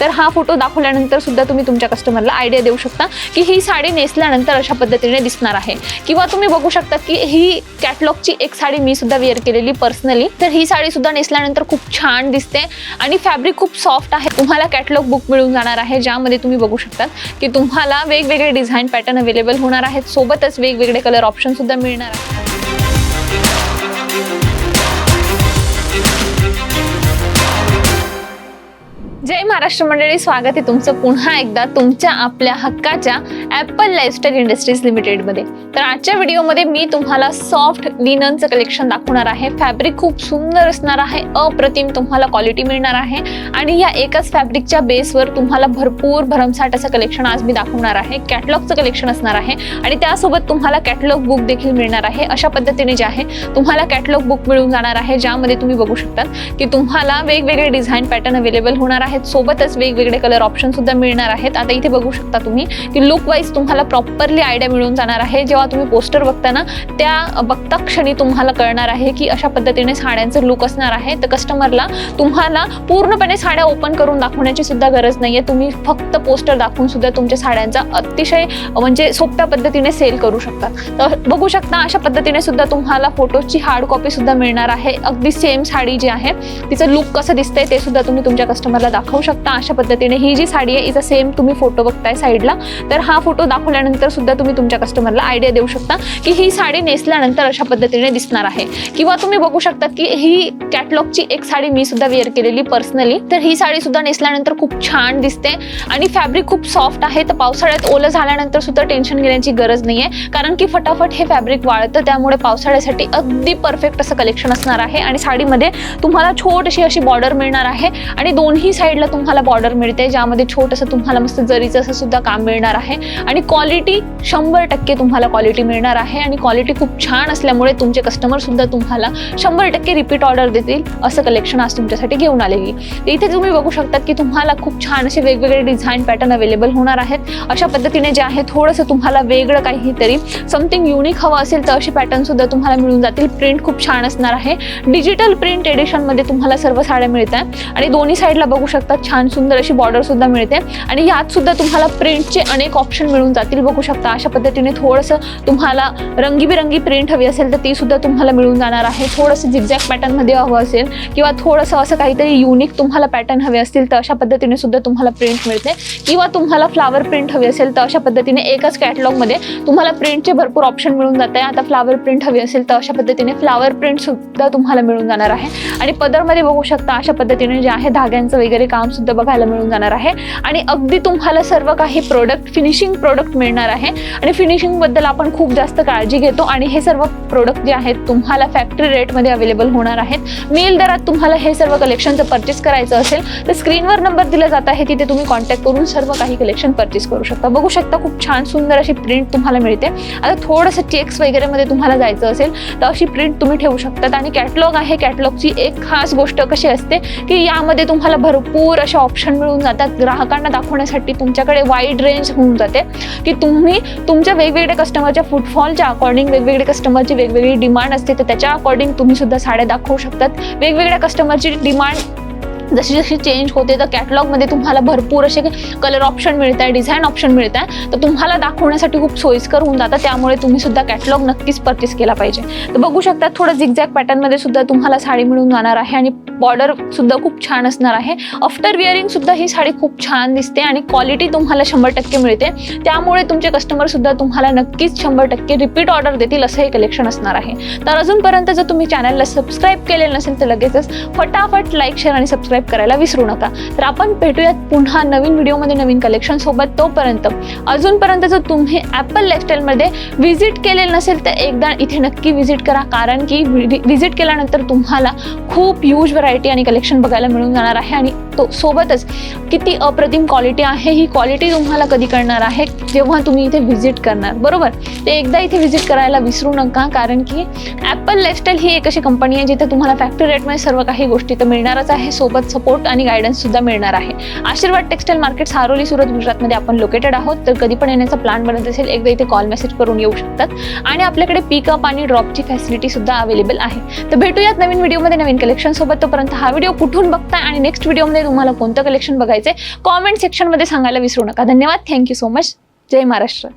तर हा फोटो दाखवल्यानंतर सुद्धा तुम्ही तुमच्या कस्टमरला आयडिया देऊ शकता की ही साडी नेसल्यानंतर अशा पद्धतीने दिसणार आहे। किंवा तुम्ही बघू शकता की ही कॅटलॉगची एक साडी मी सुद्धा वेअर केलेली पर्सनली, तर ही साडी सुद्धा नेसल्यानंतर खूप छान दिसते आणि फॅब्रिक खूप सॉफ्ट आहे। तुम्हाला कॅटलॉग बुक मिळून जाणार आहे ज्यामध्ये तुम्ही बघू शकता की तुम्हाला वेगवेगळे डिझाईन पॅटर्न अवेलेबल होणार आहेत, सोबतच वेगवेगळे कलर ऑप्शन सुद्धा मिळणार आहेत। जय महाराष्ट्र मंडळी, स्वागत आहे तुमचं पुन्हा एकदा तुमच्या आपल्या हक्काच्या ॲपल लाईफस्टाईल इंडस्ट्रीज लिमिटेडमध्ये। तर आजच्या व्हिडिओमध्ये मी तुम्हाला सॉफ्ट लिननचं कलेक्शन दाखवणार आहे। फॅब्रिक खूप सुंदर असणार आहे, अप्रतिम तुम्हाला क्वालिटी मिळणार आहे आणि या एकाच फॅब्रिकच्या बेसवर तुम्हाला भरपूर भरमसाठ असं कलेक्शन आज मी दाखवणार आहे। कॅटलॉगचं कलेक्शन असणार आहे आणि त्यासोबत तुम्हाला कॅटलॉग बुक देखील मिळणार आहे। अशा पद्धतीने जे आहे तुम्हाला कॅटलॉग बुक मिळून जाणार आहे ज्यामध्ये तुम्ही बघू शकता की तुम्हाला वेगवेगळे डिझाईन पॅटर्न अवेलेबल होणार आहेत, सोबतच वेगवेगळे कलर ऑप्शन सुद्धा मिळणार आहेत। आता इथे बघू शकता तुम्ही की लुक वाईज तुम्हाला प्रॉपरली आयडिया मिळून जाणार आहे। जेव्हा तुम्ही पोस्टर बघताना त्या बघता क्षणी तुम्हाला कळणार आहे की अशा पद्धतीने साड्यांचं लुक असणार आहे। तर कस्टमरला तुम्हाला पूर्णपणे साड्या ओपन करून दाखवण्याची सुद्धा गरज नाहीये, तुम्ही फक्त पोस्टर दाखवून सुद्धा तुमच्या साड्यांचा अतिशय म्हणजे सोप्या पद्धतीने सेल करू शकता। तर बघू शकता अशा पद्धतीने सुद्धा तुम्हाला फोटोची हार्ड कॉपी सुद्धा मिळणार आहे। अगदी सेम साडी जी आहे तिचं लुक कसं दिसतंय ते सुद्धा तुम्ही तुमच्या कस्टमरला दाखवू शकता। अशा पद्धतीने ही जी साडी आहे इचा सेम तुम्ही फोटो बघताय साईडला, तर हा फोटो दाखवल्यानंतर सुद्धा तुम्ही तुमच्या कस्टमरला आयडिया देऊ शकता की ही साडी नेसल्यानंतर अशा पद्धतीने दिसणार आहे। किंवा तुम्ही बघू शकता की ही कॅटलॉगची एक साडी मी सुद्धा वेअर केलेली पर्सनली, तर ही साडी सुद्धा नेसल्यानंतर खूप छान दिसते आणि फॅब्रिक खूप सॉफ्ट आहे। तर पावसाळ्यात ओलं झाल्यानंतर सुद्धा टेन्शन घेण्याची गरज नाहीये, कारण की फटाफट हे फॅब्रिक वाळतं, त्यामुळे पावसाळ्यासाठी अगदी परफेक्ट असं कलेक्शन असणार आहे। आणि साडीमध्ये तुम्हाला छोटीशी अशी बॉर्डर मिळणार आहे आणि दोन्ही साईडला तुम्हाला बॉर्डर मिळते ज्यामध्ये छोटंसं तुम्हाला मस्त जरीचं असं सुद्धा काम मिळणार आहे आणि क्वालिटी 100% तुम्हाला क्वालिटी मिळणार आहे आणि क्वालिटी खूप छान असल्यामुळे तुमचे कस्टमर सुद्धा तुम्हाला 100% रिपीट ऑर्डर देतील असं कलेक्शन आज तुमच्यासाठी घेऊन आलेली। इथे तुम्ही बघू शकता की तुम्हाला खूप छान असे वेगवेगळे डिझाईन पॅटर्न अवेलेबल होणार आहेत। अशा पद्धतीने जे आहे थोडंसं तुम्हाला वेगळं काहीतरी समथिंग युनिक हवं असेल तर असे पॅटर्न सुद्धा तुम्हाला मिळून जातील। प्रिंट खूप छान असणार आहे, डिजिटल प्रिंट एडिशन मध्ये तुम्हाला सर्व साड्या मिळतात आणि दोन्ही साईडला बघू शकता छान सुंदर अशी बॉर्डर सुद्धा मिळते आणि यात सुद्धा तुम्हाला प्रिंटचे अनेक ऑप्शन मिळून जातील। बघू शकता अशा पद्धतीने थोडंसं तुम्हाला रंगीबिरंगी प्रिंट हवी असेल तर ती सुद्धा तुम्हाला मिळून जाणार आहे। थोडंसं झिगझॅग पॅटर्न मध्ये हवं असेल किंवा थोडंसं असं काहीतरी युनिक तुम्हाला पॅटर्न हवे असतील तर अशा पद्धतीने सुद्धा तुम्हाला प्रिंट मिळते। किंवा तुम्हाला फ्लावर प्रिंट हवी असेल तर अशा पद्धतीने एकाच कॅटलॉग मध्ये तुम्हाला प्रिंटचे भरपूर ऑप्शन मिळून जाते। आता फ्लावर प्रिंट हवी असेल तर अशा पद्धतीने फ्लावर प्रिंट सुद्धा तुम्हाला मिळून जाणार आहे आणि पदरमध्ये बघू शकता अशा पद्धतीने जे आहे धाग्यांचं वगैरे काम सुद्धा बघायला मिळून जाणार आहे आणि अगदी तुम्हाला सर्व काही प्रोडक्ट फिनिशिंग प्रोडक्ट मिळणार आहे आणि फिनिशिंग बद्दल आपण खूप जास्त काळजी घेतो आणि हे सर्व प्रोडक्ट जे आहेत तुम्हाला फॅक्टरी रेट मध्ये अवेलेबल होणार आहेत। मेल दरात तुम्हाला हे सर्व कलेक्शनचं परचेस करायचं असेल तर स्क्रीनवर नंबर दिला जात आहे, तिथे तुम्ही कॉन्टॅक्ट करून सर्व काही कलेक्शन परचेस करू शकता। बघू शकता खूप छान सुंदर अशी प्रिंट तुम्हाला मिळते। आता थोडंसं चेक्स वगैरे मध्ये तुम्हाला जायचं असेल तर अशी प्रिंट तुम्ही ठेवू शकता आणि कॅटलॉग आहे, कॅटलॉगची एक खास गोष्ट कशी असते की यामध्ये तुम्हाला भरपूर असे ऑप्शन मिळून जातात। ग्राहकांना दाखवण्यासाठी तुमच्याकडे वाईड रेंज होऊन जाते की तुम्ही तुमच्या वेगवेगळ्या कस्टमरच्या फुटफॉलच्या अकॉर्डिंग वेगवेगळे कस्टमरची वेगवेगळी डिमांड असते, तर त्याच्या अकॉर्डिंग तुम्ही सुद्धा साड्या दाखवू शकतात। वेगवेगळ्या कस्टमरची डिमांड जशी जशी चेंज होते तर कॅटलॉगमध्ये तुम्हाला भरपूर असे कलर ऑप्शन मिळत आहे, डिझाईन ऑप्शन मिळत आहे, तर तुम्हाला दाखवण्यासाठी खूप सोयीस्कर होऊन जातं। त्यामुळे तुम्ही सुद्धा कॅटलॉग नक्कीच परचेस केला पाहिजे। तर बघू शकता थोडं झिगझॅग पॅटर्नमध्ये सुद्धा तुम्हाला साडी मिळून जाणार आहे आणि बॉर्डर सुद्धा खूप छान असणार आहे। आफ्टर विअरिंग सुद्धा ही साडी खूप छान दिसते आणि क्वालिटी तुम्हाला 100% मिळते, त्यामुळे तुमचे कस्टमर सुद्धा तुम्हाला नक्कीच 100% रिपीट ऑर्डर देतील असं हे कलेक्शन असणार आहे। तर अजूनपर्यंत जर तुम्ही चॅनलला सबस्क्राईब केलेलं नसेल तर लगेचच फटाफट लाईक शेअर आणि सबस्क्राईब करायला विसरू नका। तर आपण भेटूयात पुन्हा नवीन व्हिडिओमध्ये नवीन कलेक्शन सोबत। तोपर्यंत अजूनपर्यंत जर तुम्ही ॲपल लाईफस्टाईल मध्ये व्हिजिट केलेलं नसेल तर एकदा इथे नक्की व्हिजिट करा, कारण की व्हिजिट केल्यानंतर तुम्हाला खूप ह्यूज व्हरायटी आणि कलेक्शन बघायला मिळून जाणार आहे आणि तो सोबतच किती अप्रतिम क्वालिटी आहे ही क्वालिटी तुम्हाला कधी कळणार आहे जेव्हा तुम्ही इथे व्हिजिट करणार, बरोबर। ते एकदा इथे व्हिजिट करायला विसरू नका, कारण की ॲपल लाईफस्टाईल ही एक अशी कंपनी आहे जिथे तुम्हाला फॅक्टरी रेटमध्ये सर्व काही गोष्टी तर मिळणारच आहे, सोबत सपोर्ट आणि गायडन्स सुद्धा मिळणार आहे। आशीर्वाद टेक्सटाईल मार्केट सारोली सुरत गुजरातमध्ये आपण लोकेटेड आहोत। तर कधी पण येण्याचा प्लॅन बनत असेल एकदा इथे कॉल मेसेज करून येऊ शकतात आणि आपल्याकडे पिकअप आणि ड्रॉपची फॅसिलिटी सुद्धा अवेलेबल आहे। तर भेटूयात नवीन व्हिडिओमध्ये नवीन कलेक्शन सोबत। तोपर्यंत हा व्हिडिओ कुठून बघताय आणि नेक्स्ट व्हिडिओमध्ये तुम्हाला कोणतं कलेक्शन बघायचंय कॉमेंट सेक्शनमध्ये सांगायला विसरू नका. धन्यवाद. Thank you so much. जय महाराष्ट्र.